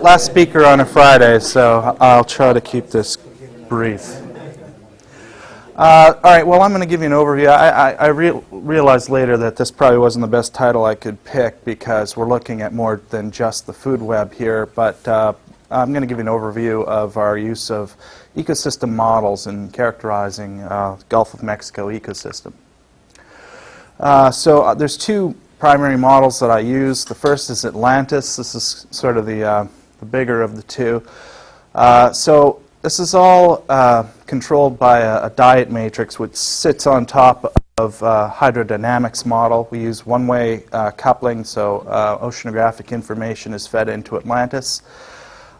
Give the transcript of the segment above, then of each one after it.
last speaker on a Friday, so I'll try to keep this brief. All right, well, I'm going to give you an overview. I realized later that this probably wasn't the best title I could pick because we're looking at more than just the food web here, but I'm going to give you an overview of our use of ecosystem models in characterizing Gulf of Mexico ecosystem. So there's two primary models that I use. The first is Atlantis. This is sort of the bigger of the two. So this is all controlled by a diet matrix which sits on top of Hydrodynamics model. We use one-way coupling, so oceanographic information is fed into Atlantis.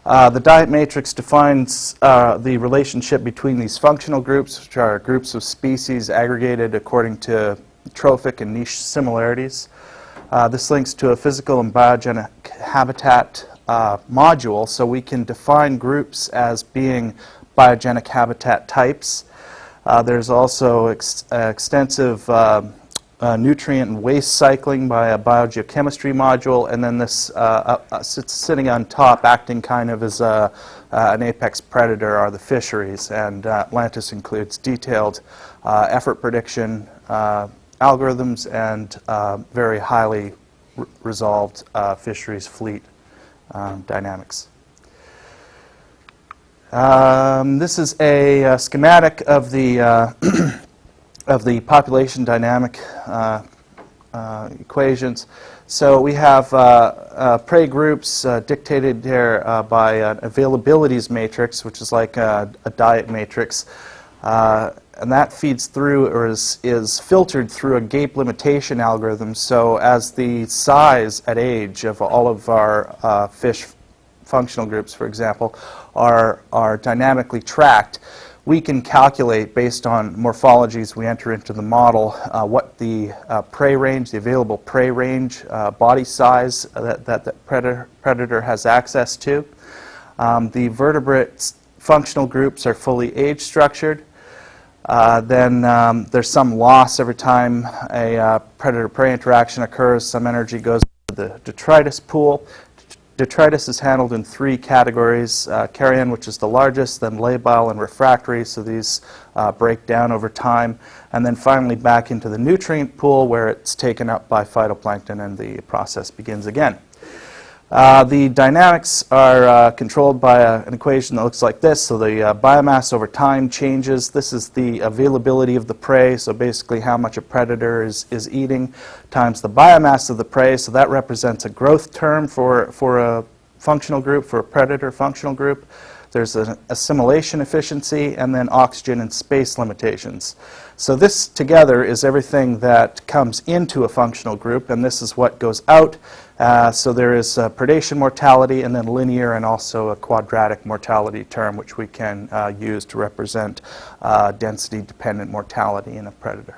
The diet matrix defines the relationship between these functional groups, which are groups of species aggregated according to trophic and niche similarities. This links to a physical and biogenic habitat module, so we can define groups as being biogenic habitat types. There's also extensive nutrient and waste cycling by a biogeochemistry module, and then this sitting on top, acting kind of as an apex predator, are the fisheries, and Atlantis includes detailed effort prediction algorithms and very highly resolved fisheries fleet dynamics. This is a schematic of the of the population dynamic equations. So we have prey groups dictated here by an availabilities matrix, which is like a diet matrix. And that feeds through, or is filtered through a gape limitation algorithm. So as the size at age of all of our fish functional groups, for example, are dynamically tracked, we can calculate, based on morphologies we enter into the model, what the prey range, the available prey range, body size that the predator has access to. The vertebrate functional groups are fully age structured. Then there's some loss every time a predator-prey interaction occurs. Some energy goes to the detritus pool. Detritus is handled in three categories: carrion, which is the largest, then labile and refractory, so these break down over time, and then finally back into the nutrient pool where it's taken up by phytoplankton and the process begins again. The dynamics are controlled by an equation that looks like this. So the biomass over time changes. This is the availability of the prey, so basically how much a predator is eating, times the biomass of the prey. So that represents a growth term for a functional group, for a predator functional group. There's an assimilation efficiency, and then oxygen and space limitations. So this together is everything that comes into a functional group, and this is what goes out. So there is predation mortality, and then linear and also a quadratic mortality term, which we can use to represent density-dependent mortality in a predator.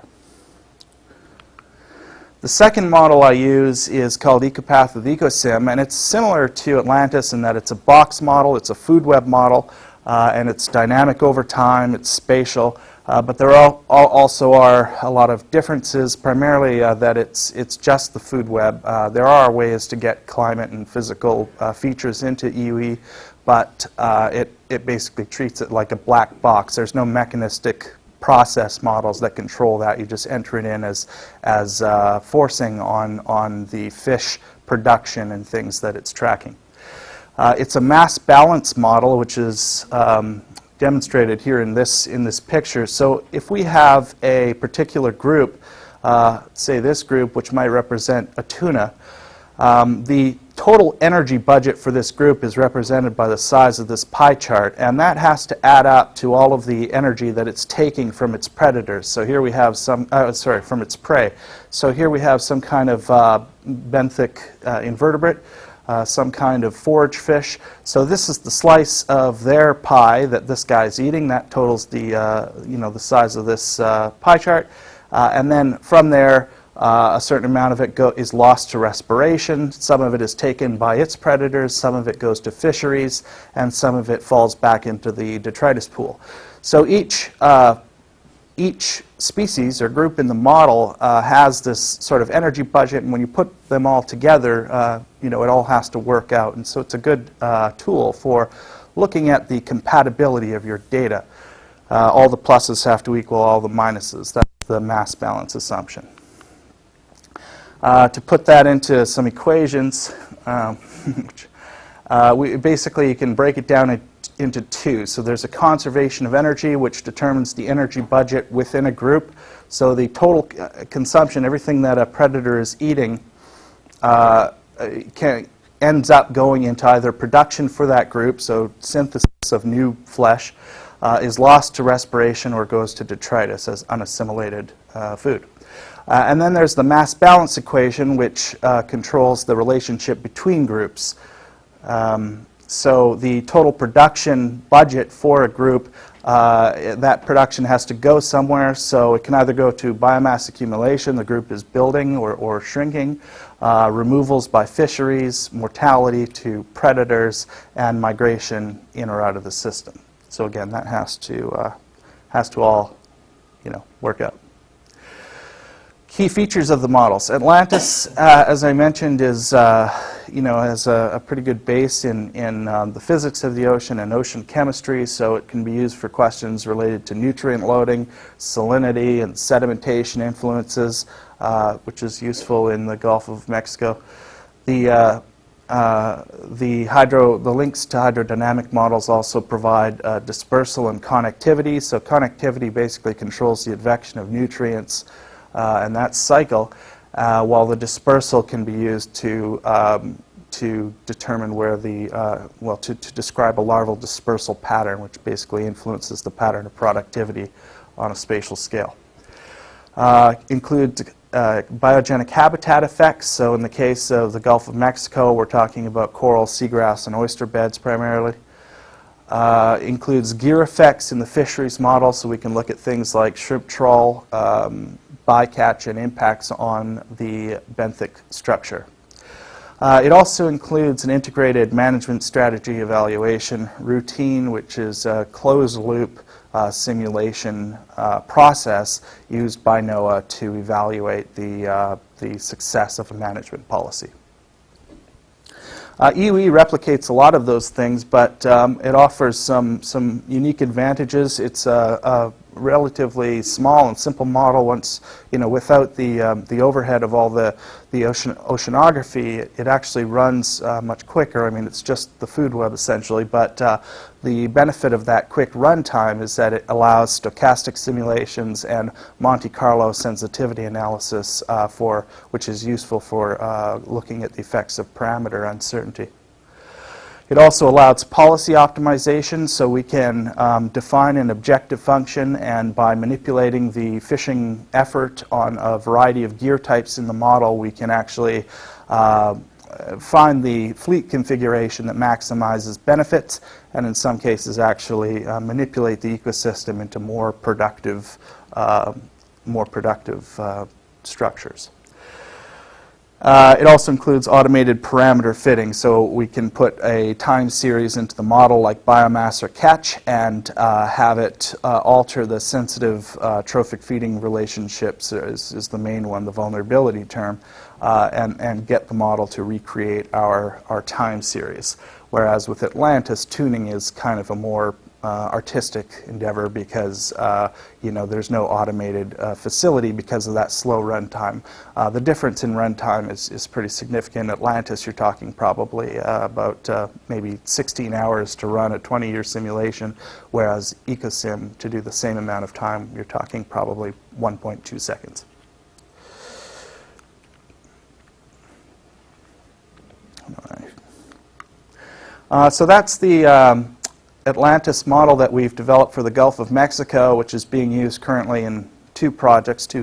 The second model I use is called Ecopath with Ecosim, and it's similar to Atlantis in that it's a box model, it's a food web model, and it's dynamic over time, it's spatial, but there also are a lot of differences, primarily that it's just the food web. There are ways to get climate and physical features into EUE, but it basically treats it like a black box. There's no mechanistic process models that control that. You just enter it in as forcing on the fish production and things that it's tracking. It's a mass balance model, which is demonstrated here in this picture. So if we have a particular group, say this group, which might represent a tuna, the total energy budget for this group is represented by the size of this pie chart, and that has to add up to all of the energy that it's taking from its predators. So here we have from its prey. So here we have some kind of benthic invertebrate, some kind of forage fish. So this is the slice of their pie that this guy's eating. That totals the the size of this pie chart, and then from there, a certain amount of it is lost to respiration. Some of it is taken by its predators. Some of it goes to fisheries, and some of it falls back into the detritus pool. So each each species or group in the model has this sort of energy budget, and when you put them all together, it all has to work out. And so it's a good tool for looking at the compatibility of your data. All the pluses have to equal all the minuses. That's the mass balance assumption. To put that into some equations, basically you can break it down into two. So there's a conservation of energy, which determines the energy budget within a group. So the total consumption, everything that a predator is eating, ends up going into either production for that group, so synthesis of new flesh, is lost to respiration or goes to detritus as unassimilated food. And then there's the mass balance equation, which controls the relationship between groups. So the total production budget for a group, that production has to go somewhere, so it can either go to biomass accumulation, the group is building or shrinking, removals by fisheries, mortality to predators, and migration in or out of the system. So again, that has to all work out. Key features of the models. Atlantis, as I mentioned, is has a pretty good base in the physics of the ocean and ocean chemistry, so it can be used for questions related to nutrient loading, salinity, and sedimentation influences, which is useful in the Gulf of Mexico. The links to hydrodynamic models also provide dispersal and connectivity. So connectivity basically controls the advection of nutrients and that cycle, while the dispersal can be used to determine where to describe a larval dispersal pattern, which basically influences the pattern of productivity on a spatial scale. Include biogenic habitat effects. So in the case of the Gulf of Mexico, we're talking about coral, seagrass, and oyster beds primarily. Includes gear effects in the fisheries model, so we can look at things like shrimp trawl, bycatch, and impacts on the benthic structure. It also includes an integrated management strategy evaluation routine, which is a closed-loop simulation process used by NOAA to evaluate the success of a management policy. EOE replicates a lot of those things, but it offers some unique advantages. It's a relatively small and simple model. Once without the overhead of all the oceanography, it actually runs much quicker. I mean, it's just the food web essentially, but the benefit of that quick run time is that it allows stochastic simulations and Monte Carlo sensitivity analysis which is useful for looking at the effects of parameter uncertainty. It also allows policy optimization, so we can define an objective function, and by manipulating the fishing effort on a variety of gear types in the model, we can actually find the fleet configuration that maximizes benefits, and in some cases actually manipulate the ecosystem into more productive structures. It also includes automated parameter fitting, so we can put a time series into the model like biomass or catch and have it alter the sensitive trophic feeding relationships is the main one, the vulnerability term, and get the model to recreate our time series. Whereas with Atlantis, tuning is kind of a more artistic endeavor because there's no automated facility because of that slow run time. The difference in run time is pretty significant. Atlantis, you're talking probably about maybe 16 hours to run a 20-year simulation, whereas EcoSim, to do the same amount of time, you're talking probably 1.2 seconds. All right. So that's the Atlantis model that we've developed for the Gulf of Mexico, which is being used currently in two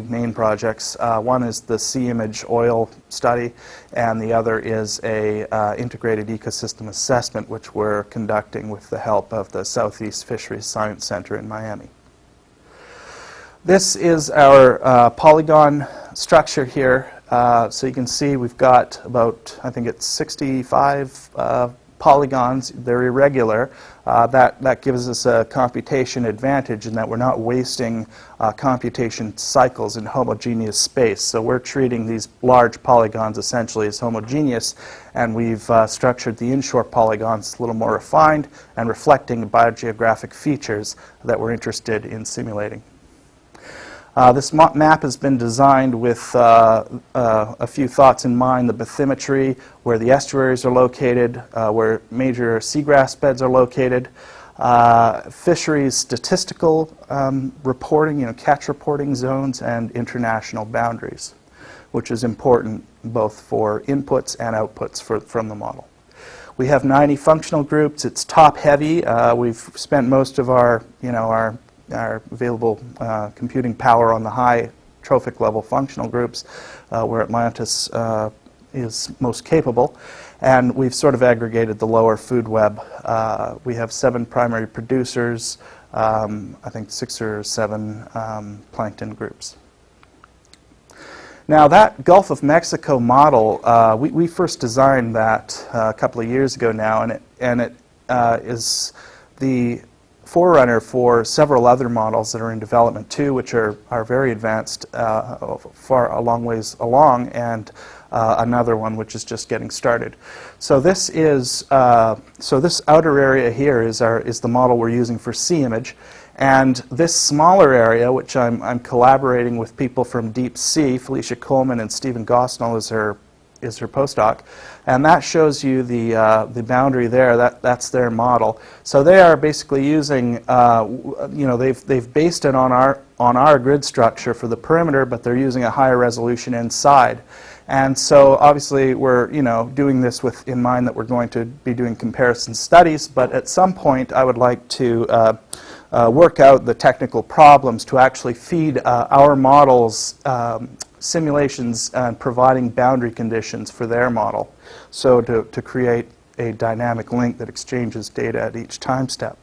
main projects. One is the sea image oil study, and the other is a integrated ecosystem assessment, which we're conducting with the help of the Southeast Fisheries Science Center in Miami. This is our polygon structure here. So you can see we've got about, I think it's 65 polygons, they're irregular. That gives us a computation advantage in that we're not wasting computation cycles in homogeneous space. So we're treating these large polygons essentially as homogeneous, and we've structured the inshore polygons a little more refined and reflecting biogeographic features that we're interested in simulating. This map has been designed with a few thoughts in mind: the bathymetry, where the estuaries are located, where major seagrass beds are located, fisheries statistical reporting, catch reporting zones, and international boundaries, which is important both for inputs and outputs from the model. We have 90 functional groups. It's top-heavy. We've spent most of our available computing power on the high trophic level functional groups, where Atlantis is most capable. And we've sort of aggregated the lower food web. We have 7 primary producers, I think 6 or 7 plankton groups. Now that Gulf of Mexico model, we first designed that a couple of years ago now, and it is the forerunner for several other models that are in development too, which are very advanced, far a long ways along, and another one which is just getting started. So this is this outer area here is the model we're using for sea image, and this smaller area, which I'm collaborating with people from Deep Sea, Felicia Coleman and Stephen Gosnell is her postdoc, and that shows you the boundary there. That's their model. So they are basically using, they've based it on our grid structure for the perimeter, but they're using a higher resolution inside. And so obviously we're doing this with in mind that we're going to be doing comparison studies, but at some point I would like to work out the technical problems to actually feed our models simulations and providing boundary conditions for their model, so to create a dynamic link that exchanges data at each time step.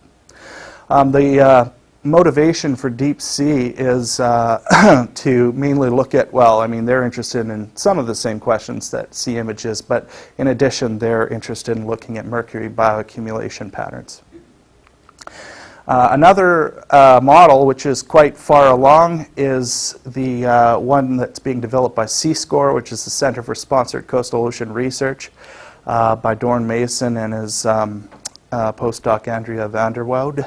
The motivation for Deep Sea is to mainly look at, they're interested in some of the same questions that sea image is, but in addition they're interested in looking at mercury bioaccumulation patterns. Another model, which is quite far along, is the one that's being developed by C-SCORE, which is the Center for Sponsored Coastal Ocean Research, by Dorn Mason and his postdoc Andrea van der Woude.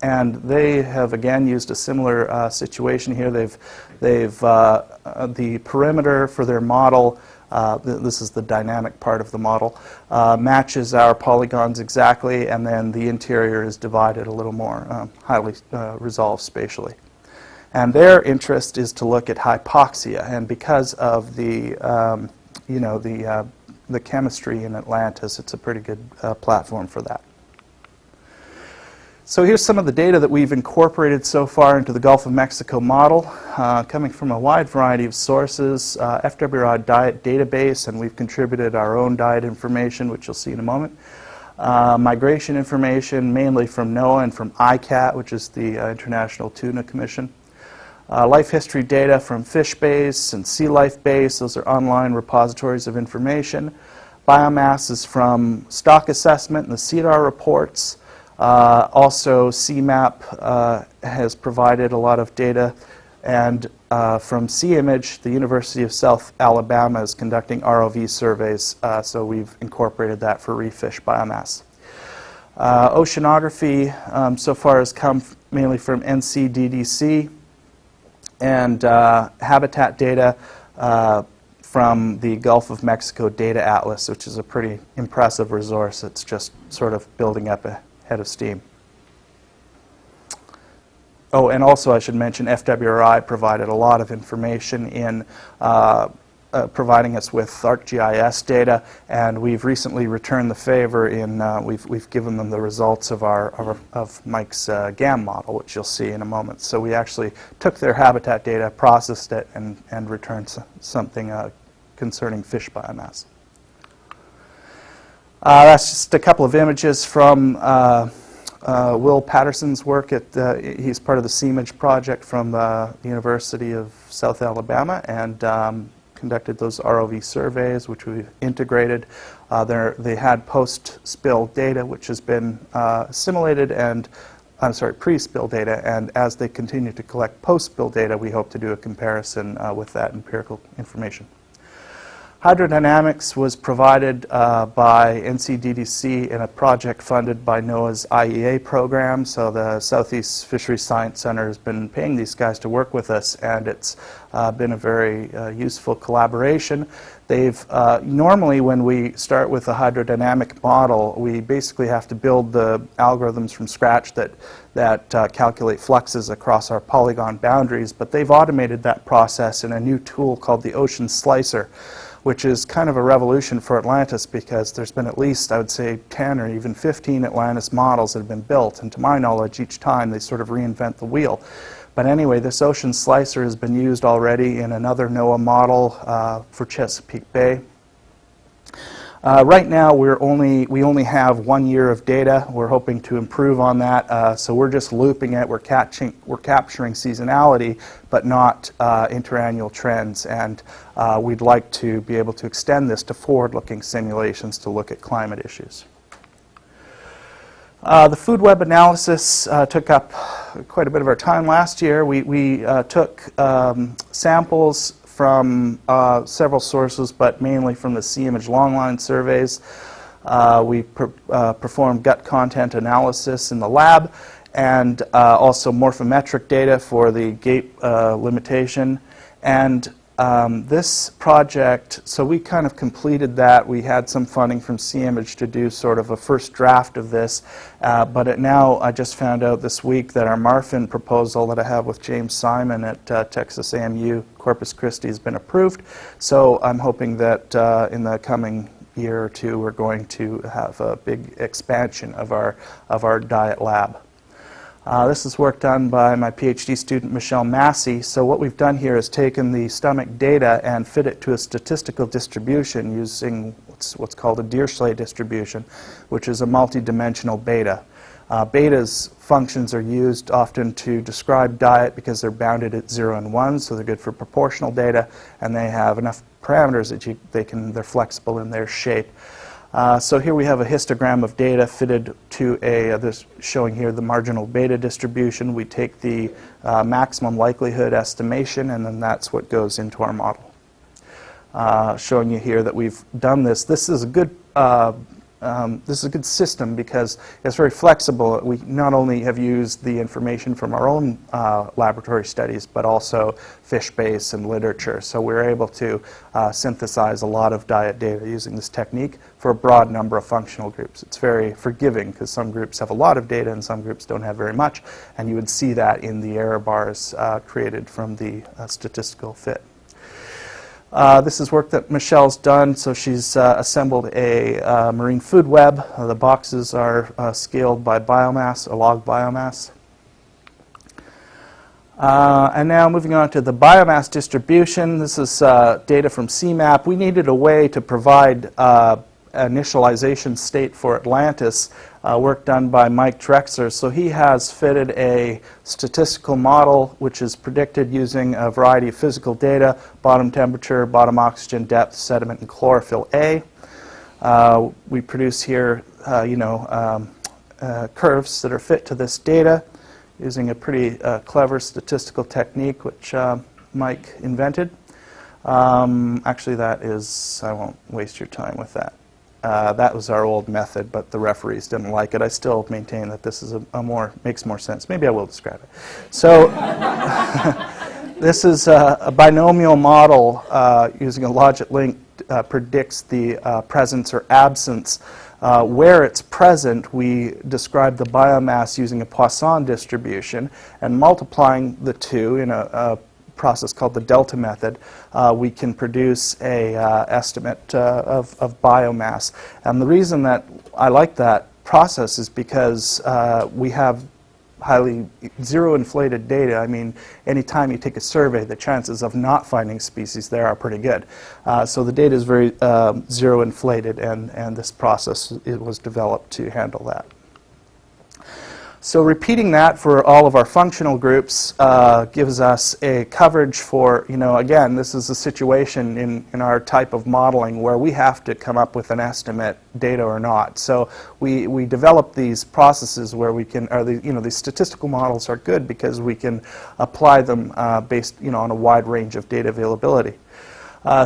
And they have again used a similar situation here. They've the perimeter for their model. This is the dynamic part of the model, matches our polygons exactly, and then the interior is divided a little more highly resolved spatially. And their interest is to look at hypoxia, and because of the chemistry in Atlantis, it's a pretty good platform for that. So here's some of the data that we've incorporated so far into the Gulf of Mexico model, coming from a wide variety of sources, FWRI diet database, and we've contributed our own diet information, which you'll see in a moment. Migration information, mainly from NOAA and from ICAT, which is the International Tuna Commission. Life history data from FishBase and Sea Life Base, those are online repositories of information. Biomass is from stock assessment and the CEDAR reports. Also, CMAP has provided a lot of data, and from Sea Image, the University of South Alabama is conducting ROV surveys, so we've incorporated that for reef fish biomass. Oceanography so far has come mainly from NCDDC, and habitat data from the Gulf of Mexico Data Atlas, which is a pretty impressive resource. It's just sort of building up a head of steam. Oh, and also I should mention FWRI provided a lot of information in providing us with ArcGIS data, and we've recently returned the favor in we've given them the results of of Mike's GAM model, which you'll see in a moment. So we actually took their habitat data, processed it, and returned something concerning fish biomass. That's just a couple of images from Will Patterson's work he's part of the CMIMAGE project from the University of South Alabama, and conducted those ROV surveys, which we've integrated. They had post-spill data, which has been assimilated, and pre-spill data, and as they continue to collect post-spill data, we hope to do a comparison with that empirical information. Hydrodynamics was provided by NCDDC in a project funded by NOAA's IEA program. So the Southeast Fisheries Science Center has been paying these guys to work with us, and it's been a very useful collaboration. They've normally, when we start with a hydrodynamic model, we basically have to build the algorithms from scratch that calculate fluxes across our polygon boundaries, but they've automated that process in a new tool called the Ocean Slicer, which is kind of a revolution for Atlantis because there's been at least, I would say, 10 or even 15 Atlantis models that have been built, and to my knowledge, each time they sort of reinvent the wheel. But anyway, this Ocean Slicer has been used already in another NOAA model for Chesapeake Bay. Right now, we only have 1 year of data. We're hoping to improve on that, so we're just looping it. We're capturing seasonality, but not interannual trends. And we'd like to be able to extend this to forward-looking simulations to look at climate issues. The food web analysis took up quite a bit of our time last year. We took samples from several sources, but mainly from the Sea Image Longline surveys. We performed gut content analysis in the lab, and also morphometric data for the gate limitation. And this project, so we kind of completed that. We had some funding from Sea Image to do sort of a first draft of this, but now I just found out this week that our MARFIN proposal that I have with James Simon at Texas AMU Corpus Christi has been approved. So I'm hoping that in the coming year or two we're going to have a big expansion of our diet lab. This is work done by my PhD student, Michelle Massey. So what we've done here is taken the stomach data and fit it to a statistical distribution using what's called a Dirichlet distribution, which is a multi-dimensional beta. Beta's functions are used often to describe diet because they're bounded at 0 and 1, so they're good for proportional data, and they have enough parameters that they're flexible in their shape. So here we have a histogram of data fitted to this showing here the marginal beta distribution. We take the maximum likelihood estimation, and then that's what goes into our model. Showing you here that we've done this. This is a good system because it's very flexible. We not only have used the information from our own laboratory studies, but also fish base and literature. So we're able to synthesize a lot of diet data using this technique for a broad number of functional groups. It's very forgiving because some groups have a lot of data and some groups don't have very much, and you would see that in the error bars created from the statistical fit. This is work that Michelle's done, so she's assembled a marine food web. The boxes are scaled by biomass, a log biomass. And now moving on to the biomass distribution. This is data from CMAP. We needed a way to provide initialization state for Atlantis, work done by Mike Drexler. So he has fitted a statistical model which is predicted using a variety of physical data: bottom temperature, bottom oxygen depth, sediment, and chlorophyll A. We produce here curves that are fit to this data using a pretty clever statistical technique which Mike invented. Actually, I won't waste your time with that. That was our old method, but the referees didn't like it. I still maintain that this is makes more sense. Maybe I will describe it. So this is a binomial model using a logit link predicts the presence or absence. Where it's present, we describe the biomass using a Poisson distribution, and multiplying the two in a process called the delta method, we can produce a estimate of biomass. And the reason that I like that process is because we have highly zero-inflated data. I mean, anytime you take a survey, the chances of not finding species there are pretty good. So the data is very zero-inflated, and this process was developed to handle that. So repeating that for all of our functional groups gives us a coverage for, again, this is a situation in our type of modeling where we have to come up with an estimate, data or not. So we develop these processes where we can, these statistical models are good because we can apply them based, on a wide range of data availability.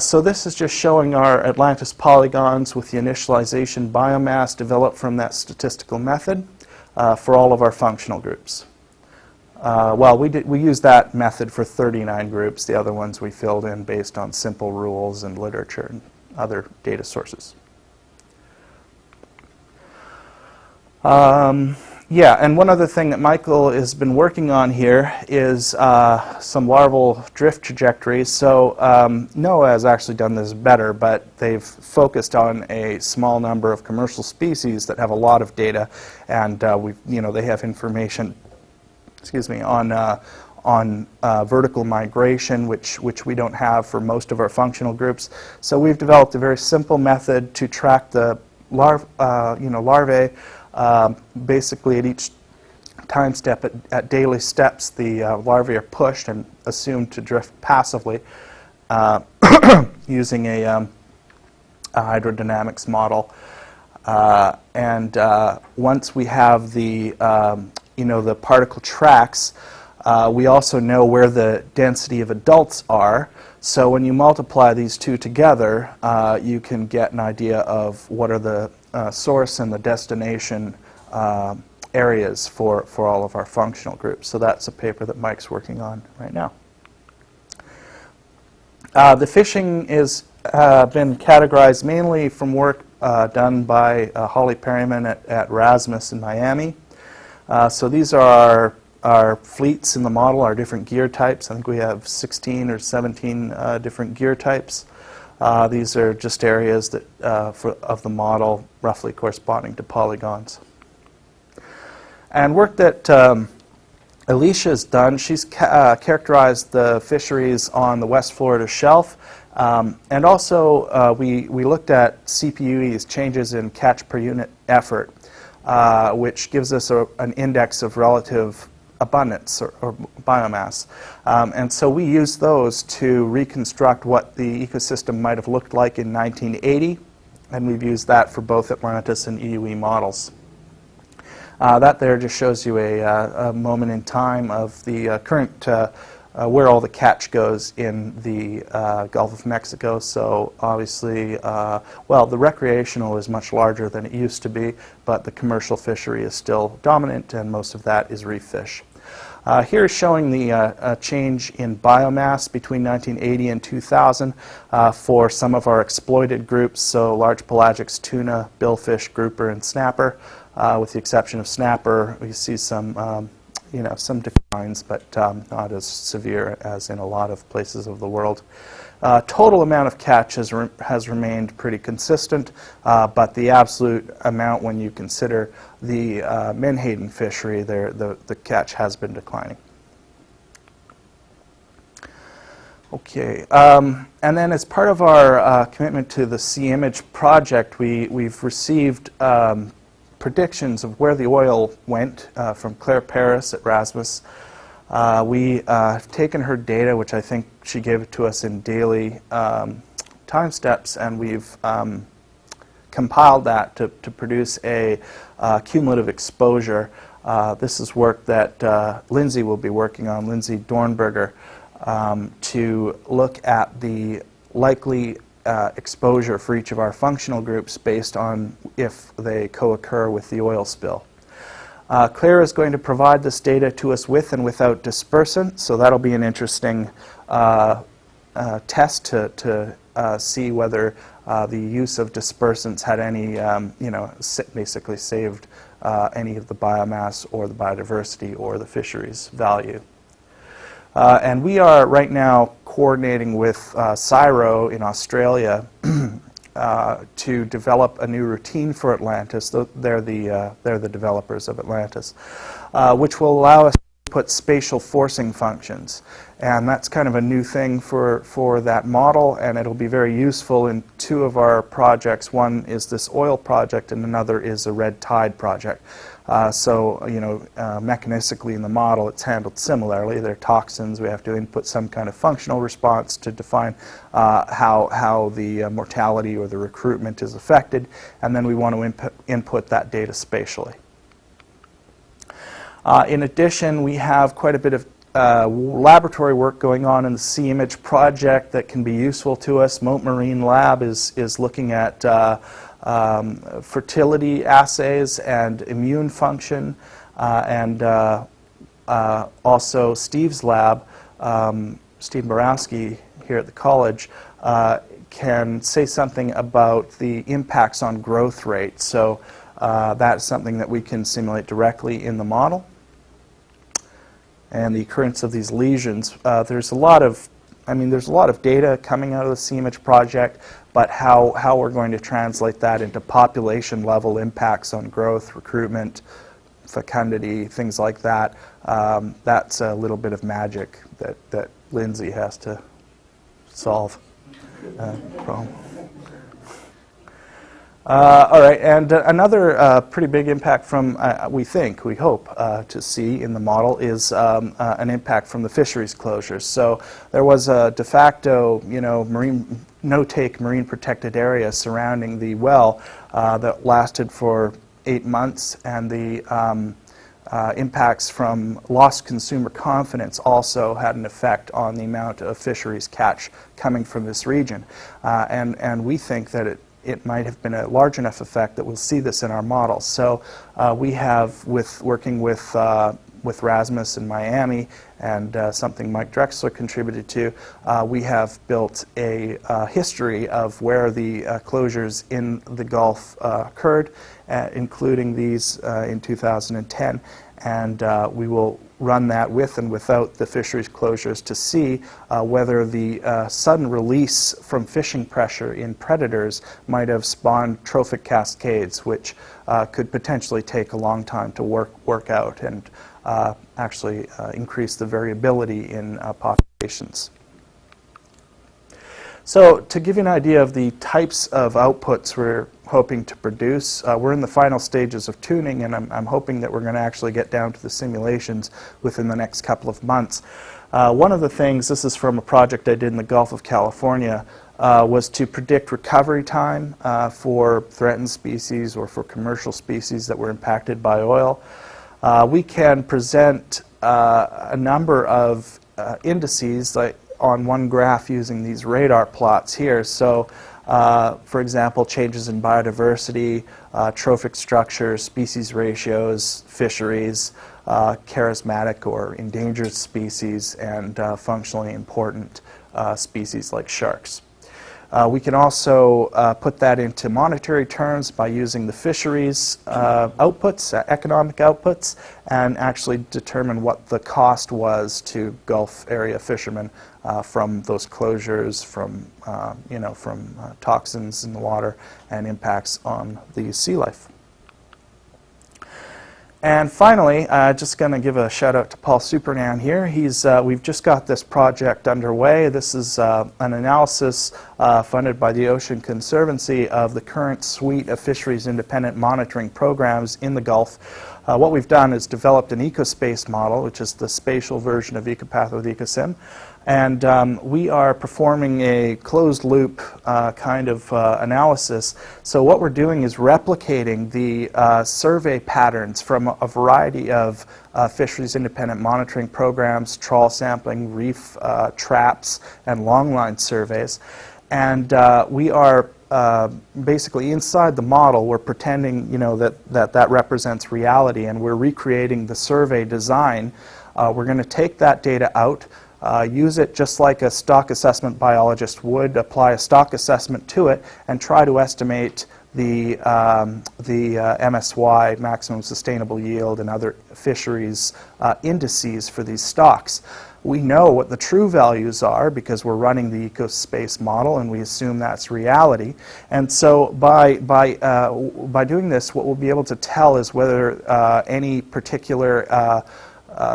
So this is just showing our Atlantis polygons with the initialization biomass developed from that statistical method. For all of our functional groups. We used that method for 39 groups. The other ones we filled in based on simple rules and literature and other data sources. And one other thing that Michael has been working on here is some larval drift trajectories. So NOAA has actually done this better, but they've focused on a small number of commercial species that have a lot of data, and they have information, on vertical migration, which we don't have for most of our functional groups. So we've developed a very simple method to track the larvae. Basically, at each time step, at daily steps, the larvae are pushed and assumed to drift passively using a hydrodynamics model. Once we have the the particle tracks, we also know where the density of adults are. So when you multiply these two together, you can get an idea of what are the source and the destination areas for all of our functional groups. So that's a paper that Mike's working on right now. The fishing is been categorized mainly from work done by Holly Perryman at Rasmus in Miami. So these are our fleets in the model, our different gear types. I think we have 16 or 17 different gear types. These are just areas that of the model roughly corresponding to polygons. And work that Alicia's done, she's characterized the fisheries on the West Florida shelf. And also we looked at CPUE's, changes in catch per unit effort, which gives us an index of relative abundance or biomass. And so we used those to reconstruct what the ecosystem might have looked like in 1980, and we've used that for both Atlantis and EUE models. That there just shows you a moment in time of the current, where all the catch goes in the Gulf of Mexico. So obviously, the recreational is much larger than it used to be, but the commercial fishery is still dominant, and most of that is reef fish. Here is showing the change in biomass between 1980 and 2000 for some of our exploited groups, so large pelagics, tuna, billfish, grouper, and snapper. With the exception of snapper, we see some, some declines, but not as severe as in a lot of places of the world. Total amount of catch has remained pretty consistent, but the absolute amount, when you consider the menhaden fishery, the catch has been declining. Okay, and then as part of our commitment to the Sea Image project, we've received predictions of where the oil went from Claire Paris at Rasmus. We have taken her data, which I think she gave it to us in daily time steps, and we've compiled that to produce a cumulative exposure. This is work that Lindsay will be working on, Lindsay Dornberger, to look at the likely exposure for each of our functional groups based on if they co-occur with the oil spill. Claire is going to provide this data to us with and without dispersant, so that'll be an interesting test to see whether the use of dispersants had any, basically saved any of the biomass or the biodiversity or the fisheries value. And we are right now coordinating with CSIRO in Australia to develop a new routine for Atlantis. They're the developers of Atlantis, which will allow us input spatial forcing functions. And that's kind of a new thing for that model, and it'll be very useful in two of our projects. One is this oil project, and another is a red tide project. Mechanistically in the model, it's handled similarly. They're toxins. We have to input some kind of functional response to define how the mortality or the recruitment is affected, and then we want to input that data spatially. In addition, we have quite a bit of laboratory work going on in the Sea Image project that can be useful to us. Moat Marine Lab is looking at fertility assays and immune function, and also Steve's lab, Steve Borowski here at the college, can say something about the impacts on growth rate. So that's something that we can simulate directly in the model. And the occurrence of these lesions, there's a lot of data coming out of the Sea Image project, but how we're going to translate that into population level impacts on growth, recruitment, fecundity, things like that, that's a little bit of magic that Lindsay has to solve. Problem. All right, and another pretty big impact from, we hope to see in the model is an impact from the fisheries closures. So there was a de facto, no-take marine protected area surrounding the well that lasted for 8 months, and the impacts from lost consumer confidence also had an effect on the amount of fisheries catch coming from this region. And we think that it might have been a large enough effect that we'll see this in our model. So we have, working with Rasmus in Miami and something Mike Drexler contributed to, we have built a history of where the closures in the Gulf occurred, including these in 2010. And we will run that with and without the fisheries closures to see whether the sudden release from fishing pressure in predators might have spawned trophic cascades, which could potentially take a long time to work out and actually increase the variability in populations. So to give you an idea of the types of outputs we're hoping to produce, we're in the final stages of tuning, and I'm hoping that we're going to actually get down to the simulations within the next couple of months. One of the things, this is from a project I did in the Gulf of California, was to predict recovery time for threatened species or for commercial species that were impacted by oil. We can present a number of indices, like on one graph using these radar plots here. So, for example, changes in biodiversity, trophic structures, species ratios, fisheries, charismatic or endangered species, and functionally important species like sharks. We can also put that into monetary terms by using the fisheries outputs, economic outputs, and actually determine what the cost was to Gulf area fishermen from those closures, from toxins in the water, and impacts on the sea life. And finally, just going to give a shout out to Paul Supernan here. We've just got this project underway. This is an analysis funded by the Ocean Conservancy of the current suite of fisheries independent monitoring programs in the Gulf. What we've done is developed an ecospace model, which is the spatial version of Ecopath with Ecosim. And we are performing a closed-loop kind of analysis. So what we're doing is replicating the survey patterns from a variety of fisheries independent monitoring programs, trawl sampling, reef traps, and longline surveys. And we are basically inside the model. We're pretending, that represents reality, and we're recreating the survey design. We're going to take that data out. Use it just like a stock assessment biologist would, apply a stock assessment to it, and try to estimate the MSY, maximum sustainable yield, and other fisheries indices for these stocks. We know what the true values are because we're running the ecospace model, and we assume that's reality. And so by doing this, what we'll be able to tell is whether any particular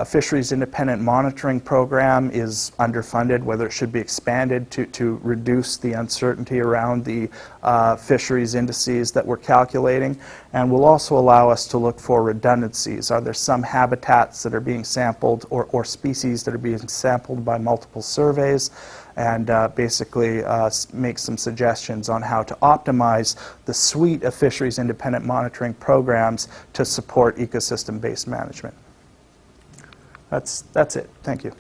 Fisheries independent monitoring program is underfunded, whether it should be expanded to reduce the uncertainty around the fisheries indices that we're calculating, and will also allow us to look for redundancies. Are there some habitats that are being sampled or species that are being sampled by multiple surveys, and basically make some suggestions on how to optimize the suite of fisheries independent monitoring programs to support ecosystem-based management. That's it. Thank you.